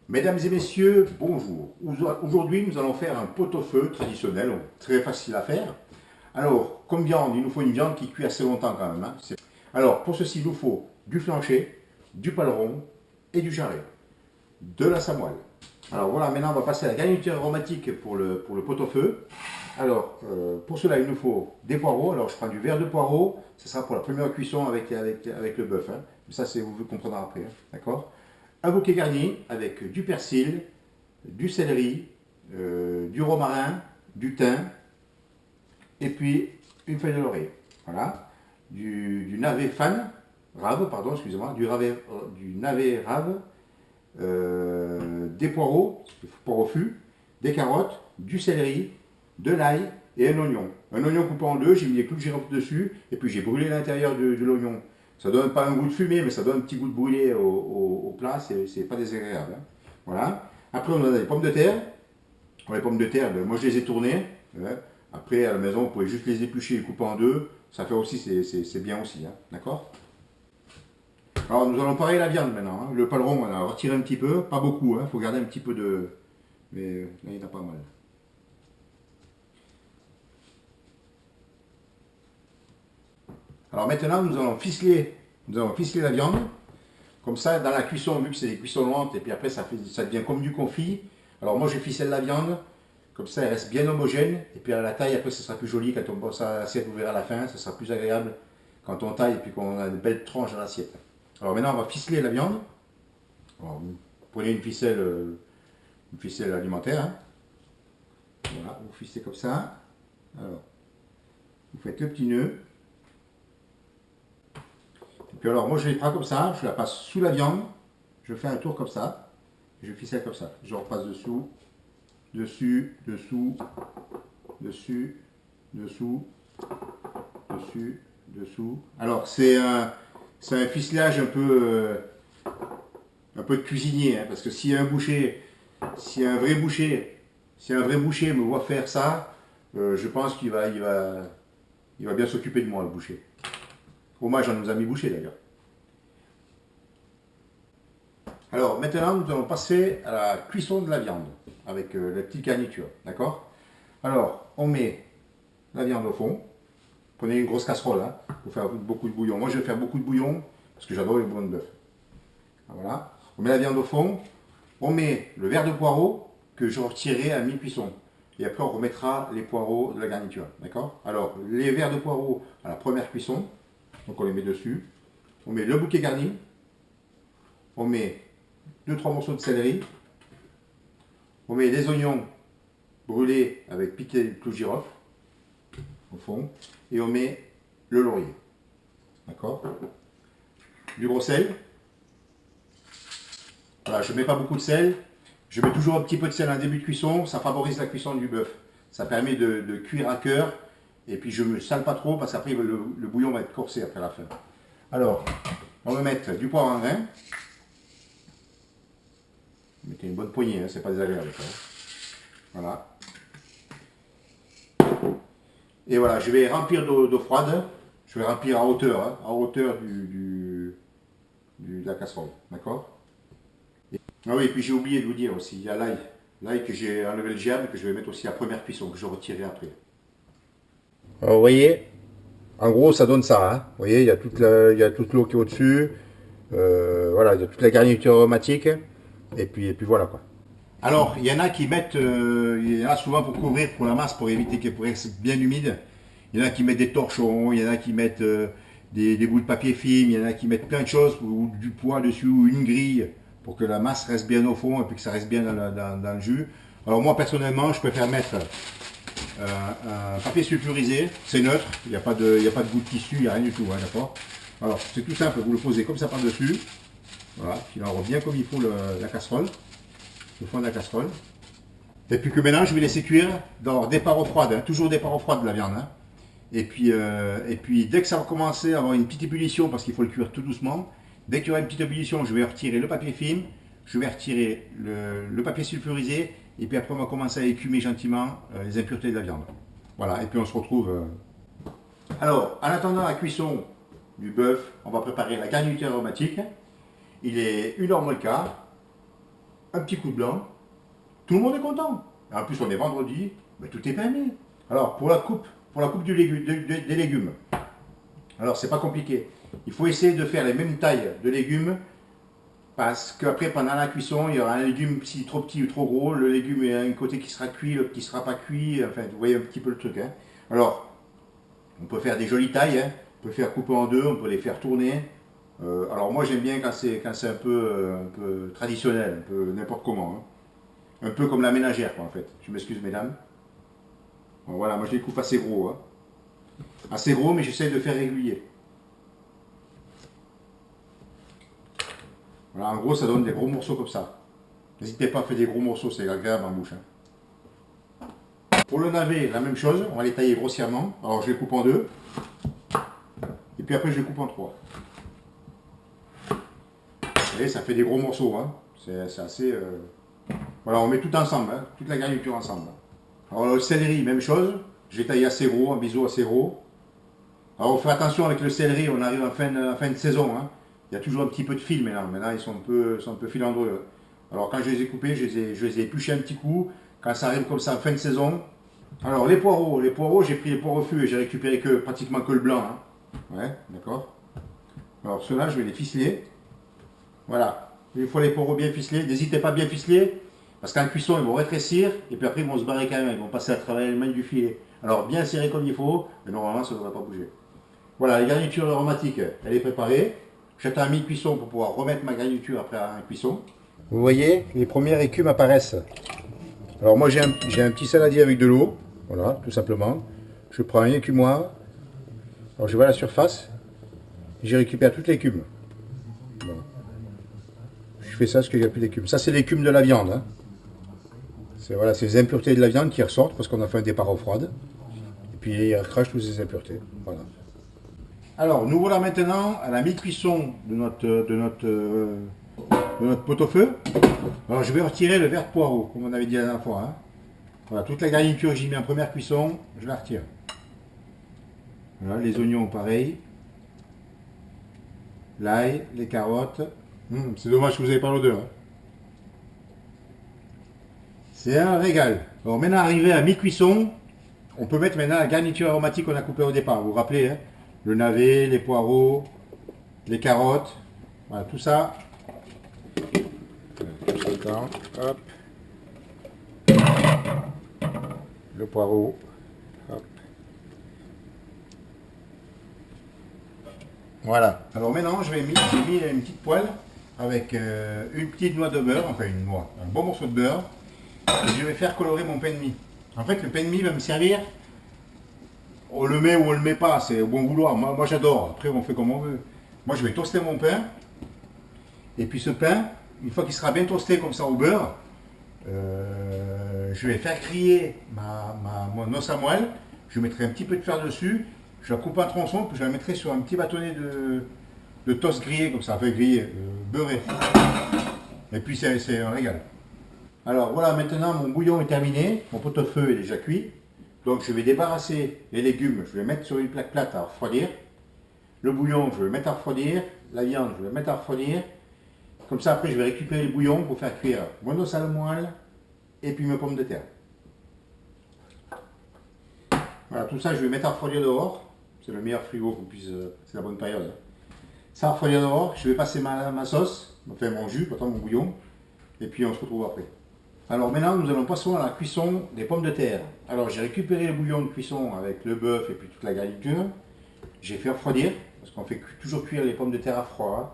Mesdames et messieurs, bonjour. Aujourd'hui, nous allons faire un pot-au-feu traditionnel, donc très facile à faire. Alors, comme viande, il nous faut une viande qui cuit assez longtemps quand même, hein. Alors, pour ceci, il nous faut du flancher, du paleron et du jarret, de la samoile. Alors voilà, maintenant on va passer à la garniture aromatique pour le pot-au-feu. Alors, pour cela, il nous faut des poireaux. Alors, je prends du verre de poireaux. Ce sera pour la première cuisson avec le bœuf, hein. Mais ça, vous comprendrez après, hein. D'accord? Un bouquet garni avec du persil, du céleri, du romarin, du thym, et puis une feuille de laurier. Voilà. Du navet fan, rave, pardon, excusez-moi, du navet rave, des poireaux fus, des carottes, du céleri, de l'ail et un oignon. Un oignon coupé en deux, j'ai mis des clous de girofle dessus, et puis j'ai brûlé l'intérieur de l'oignon. Ça donne pas un goût de fumée, mais ça donne un petit goût de brûlé au plat, c'est pas désagréable, hein. Voilà. Après, on a des pommes de terre. Les pommes de terre, moi je les ai tournées, hein. Après, à la maison, vous pouvez juste les éplucher et les couper en deux. Ça fait aussi, c'est bien aussi, hein. D'accord? Alors, nous allons parer la viande maintenant, hein. Le paleron, on a retiré un petit peu, pas beaucoup, il faut garder un petit peu de. Mais là, il y en a pas mal. Alors maintenant, nous allons ficeler la viande. Comme ça, dans la cuisson, vu que c'est des cuissons lentes, et puis après, ça devient comme du confit. Alors moi, je ficelle la viande, comme ça, elle reste bien homogène. Et puis à la taille, après, ça sera plus joli. Quand on passe à l'assiette, vous verrez à la fin, ça sera plus agréable quand on taille et puis qu'on a de belles tranches dans l'assiette. Alors maintenant, on va ficeler la viande. Alors, vous prenez une ficelle alimentaire, hein. Voilà, vous ficez comme ça. Alors, vous faites le petit nœud. Et puis alors, moi, je les prends comme ça, je la passe sous la viande. Je fais un tour comme ça. Et je ficelle comme ça. Je repasse dessous, dessus, dessous, dessus, dessous, dessus, dessous. Alors, c'est un ficelage un peu de cuisinier, hein, parce que si un boucher, si un vrai boucher, si un vrai boucher me voit faire ça, je pense il va bien s'occuper de moi, le boucher. Hommage à nos amis bouchers d'ailleurs. Alors maintenant, nous allons passer à la cuisson de la viande avec la petite garniture, d'accord? Alors, on met la viande au fond. Prenez une grosse casserole, hein, pour faire beaucoup de bouillon. Moi, je vais faire beaucoup de bouillon parce que j'adore les bouillons de bœuf. Voilà. On met la viande au fond. On met le verre de poireau que je retirerai à mi-cuisson. Et après, on remettra les poireaux de la garniture, d'accord? Alors, les verres de poireau à la première cuisson. Donc, on les met dessus. On met le bouquet garni. On met 2-3 morceaux de céleri. On met des oignons brûlés avec piqué de clous de girofle au fond. Et on met le laurier. D'accord? Du gros sel. Voilà, je ne mets pas beaucoup de sel. Je mets toujours un petit peu de sel en début de cuisson. Ça favorise la cuisson du bœuf. Ça permet de cuire à cœur. Et puis je ne me sale pas trop parce qu'après le bouillon va être corsé après la fin. Alors, on va mettre du poivre en grain. Mettez une bonne poignée, hein, c'est pas désagréable, ça. Voilà. Et voilà, je vais remplir d'eau froide. Je vais remplir à hauteur, hein, à hauteur de la casserole. D'accord? Ah oui, et puis j'ai oublié de vous dire aussi, il y a l'ail. L'ail que j'ai enlevé le germe, que je vais mettre aussi à première cuisson, que je retirerai après. Alors, vous voyez, en gros, ça donne ça, hein. Vous voyez, il y a toute l'eau qui est au-dessus. Voilà, il y a toute la garniture aromatique. Et puis voilà quoi. Alors, il y en a qui mettent, il y en a souvent pour couvrir, pour la masse, pour éviter qu'elle reste bien humide. Il y en a qui mettent des torchons, il y en a qui mettent des bouts de papier film, il y en a qui mettent plein de choses, ou du poids dessus, ou une grille, pour que la masse reste bien au fond et puis que ça reste bien dans le jus. Alors moi, personnellement, je préfère mettre un papier sulfurisé, c'est neutre, il n'y a pas de bout de tissu, il n'y a rien du tout, hein, d'accord? Alors, c'est tout simple, vous le posez comme ça par-dessus, voilà, il enrobe bien comme il faut la casserole, le fond de la casserole. Et puis que maintenant, je vais laisser cuire dans des parts froides, hein, toujours des parts froides de la viande, hein. Et puis, dès que ça va commencer à avoir une petite ébullition, parce qu'il faut le cuire tout doucement, dès qu'il y aura une petite ébullition, je vais retirer le papier film, je vais retirer le papier sulfurisé, et puis après on va commencer à écumer gentiment les impuretés de la viande. Voilà, et puis on se retrouve. Alors, en attendant la cuisson du bœuf, on va préparer la garniture aromatique. Il est 1h moins le quart. un petit coup de blanc, tout le monde est content. En plus, on est vendredi, mais tout est permis. Alors, pour la coupe des légumes, alors c'est pas compliqué. Il faut essayer de faire les mêmes tailles de légumes parce qu'après, pendant la cuisson, il y aura un légume trop petit ou trop gros. Le légume, il y a un côté qui sera cuit, l'autre qui ne sera pas cuit. Enfin, vous voyez un petit peu le truc. Hein. Alors, on peut faire des jolies tailles. Hein. On peut faire couper en deux, on peut les faire tourner. Alors moi, j'aime bien quand c'est un peu traditionnel, un peu n'importe comment. Hein. Un peu comme la ménagère, quoi, en fait. Je m'excuse, mesdames. Bon, voilà, moi je les coupe assez gros. Hein. Assez gros, mais j'essaie de faire régulier. Voilà, en gros, ça donne des gros morceaux comme ça. N'hésitez pas à faire des gros morceaux, c'est agréable en bouche. Hein. Pour le navet, la même chose, on va les tailler grossièrement. Alors je les coupe en deux. Et puis après, je les coupe en trois. Vous voyez, ça fait des gros morceaux. Hein. C'est assez... Voilà, on met tout ensemble, hein, toute la garniture ensemble. Alors le céleri, même chose. Je l'ai taillé assez gros, un biseau assez gros. Alors on fait attention avec le céleri, on arrive en fin de saison. Hein. Il y a toujours un petit peu de fil maintenant. Maintenant, ils sont un peu filandreux. Alors quand je les ai coupés, je les ai épluchés un petit coup. Quand ça arrive comme ça en fin de saison. Alors les poireaux, j'ai pris les poireaux fûts et j'ai récupéré pratiquement que le blanc. Hein. Ouais, d'accord. Alors ceux-là, je vais les ficeler. Voilà. Une fois les poireaux bien ficelés, n'hésitez pas à bien ficeler. Parce qu'en cuisson, ils vont rétrécir. Et puis après, ils vont se barrer quand même. Ils vont passer à travers les mailles du filet. Alors bien serré comme il faut. Mais normalement, ça ne devrait pas bouger. Voilà, la garniture aromatique, elle est préparée. J'attends à mi-cuisson pour pouvoir remettre ma garniture après la cuisson. Vous voyez, les premières écumes apparaissent. Alors moi j'ai un petit saladier avec de l'eau, voilà, tout simplement. Je prends un écumoire, alors je vais à la surface, et je récupère toute l'écume. Bon. Je fais ça parce qu'il n'y a plus d'écume. Ça c'est l'écume de la viande. Hein. C'est voilà, les impuretés de la viande qui ressortent parce qu'on a fait un départ eau froide. Et puis il recrache toutes ces impuretés. Voilà. Alors, nous voilà maintenant à la mi-cuisson de notre pot-au-feu. Alors, je vais retirer le verre de poireau, comme on avait dit la dernière fois. Hein. Voilà, toute la garniture que j'ai mis en première cuisson, je la retire. Voilà, les oignons, pareil. L'ail, les carottes. C'est dommage que vous n'avez pas l'odeur. Hein. C'est un régal. Alors, maintenant, arrivé à mi-cuisson, on peut mettre maintenant la garniture aromatique qu'on a coupée au départ. Vous vous rappelez, hein, le navet, les poireaux, les carottes, voilà, tout ça. Hop. Le poireau. Hop. Voilà. Alors maintenant, j'ai mis une petite poêle avec une petite noix de beurre, enfin une noix, un bon morceau de beurre. Et je vais faire colorer mon pain de mie. En fait, le pain de mie va me servir. On le met ou on le met pas, c'est au bon vouloir. Moi j'adore. Après, on fait comme on veut. Moi, je vais toaster mon pain. Et puis ce pain, une fois qu'il sera bien toasté comme ça au beurre, je vais faire griller mon os à moelle. Je mettrai un petit peu de fer dessus. Je la coupe en tronçons, puis je la mettrai sur un petit bâtonnet de toast grillé, comme ça, enfin grillé, beurré. Et puis c'est un régal. Alors voilà, maintenant mon bouillon est terminé. Mon pot-au-feu est déjà cuit. Donc je vais débarrasser les légumes, je vais les mettre sur une plaque plate à refroidir. Le bouillon, je vais le mettre à refroidir. La viande, je vais le mettre à refroidir. Comme ça, après, je vais récupérer le bouillon pour faire cuire mon os à la moelle et puis mes pommes de terre. Voilà, tout ça, je vais mettre à refroidir dehors. C'est le meilleur frigo qu'on puisse... c'est la bonne période. Ça va refroidir dehors. Je vais passer ma sauce, enfin mon jus, pas tant mon bouillon. Et puis on se retrouve après. Alors maintenant, nous allons passer à la cuisson des pommes de terre. Alors j'ai récupéré le bouillon de cuisson avec le bœuf et puis toute la garniture. J'ai fait refroidir, parce qu'on fait toujours cuire les pommes de terre à froid. Hein.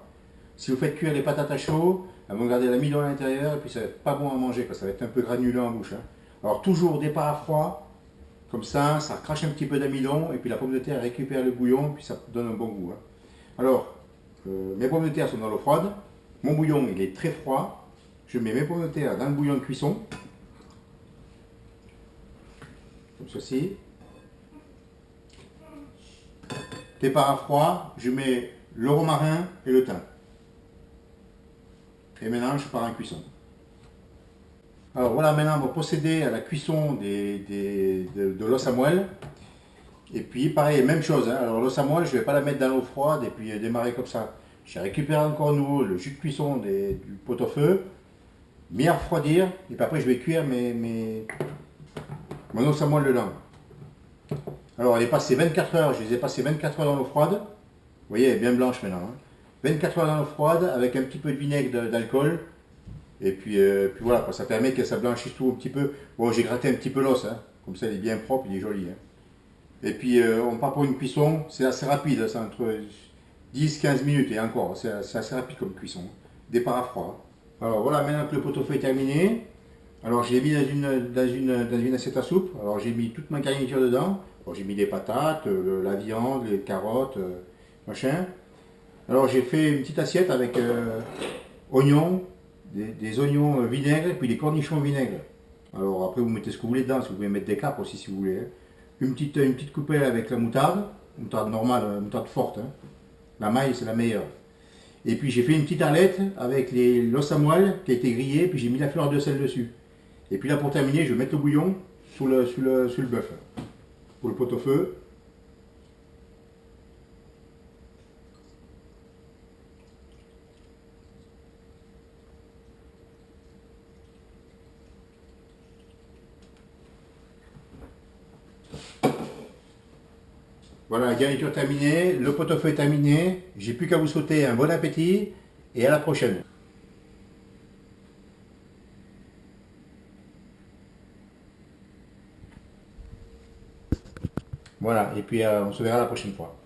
Si vous faites cuire les patates à chaud, elles vont garder l'amidon à l'intérieur et puis ça va être pas bon à manger, parce que ça va être un peu granuleux en bouche. Hein. Alors toujours départ à froid, comme ça crache un petit peu d'amidon et puis la pomme de terre récupère le bouillon puis ça donne un bon goût. Hein. Alors, mes pommes de terre sont dans l'eau froide, mon bouillon il est très froid. Je mets mes pommes de terre dans le bouillon de cuisson, comme ceci. Départ à froid, je mets le romarin et le thym. Et maintenant, je pars en cuisson. Alors voilà, maintenant, on va procéder à la cuisson de l'os à moelle. Et puis, pareil, même chose. Hein. Alors l'os à moelle, je ne vais pas la mettre dans l'eau froide et puis démarrer comme ça. J'ai récupéré encore à nouveau le jus de cuisson du pot-au-feu. mis à refroidir, et puis après je vais cuire mon os à moelle dedans. Alors elle est passée 24 heures, je les ai passées 24 heures dans l'eau froide. Vous voyez, elle est bien blanche maintenant. Hein. 24 heures dans l'eau froide avec un petit peu de vinaigre d'alcool. Et puis voilà, quoi, ça permet que ça blanchisse tout un petit peu. Bon, j'ai gratté un petit peu l'os, hein. Comme ça il est bien propre, il est joli. Hein. Et puis on part pour une cuisson, c'est assez rapide, c'est entre 10-15 minutes et encore, c'est assez rapide comme cuisson. Départ à froid. Alors voilà, maintenant que le pot-au-feu est terminé, alors je l'ai mis dans une assiette à soupe. Alors j'ai mis toute ma garniture dedans. Alors, j'ai mis des patates, la viande, les carottes, machin. Alors j'ai fait une petite assiette avec oignons, des oignons vinaigre et puis des cornichons vinaigre. Alors après vous mettez ce que vous voulez dedans, si vous voulez mettre des capres aussi si vous voulez. Hein. Une petite coupelle avec la moutarde normale, moutarde forte. Hein. La maille c'est la meilleure. Et puis j'ai fait une petite arlette avec l'os à moelle qui a été grillé, puis j'ai mis la fleur de sel dessus. Et puis là pour terminer, je vais mettre le bouillon sous le bœuf. Pour le pot-au-feu. Voilà, la garniture terminée, le pot-au-feu est terminé. J'ai plus qu'à vous souhaiter un bon appétit et à la prochaine. Voilà, et puis on se verra la prochaine fois.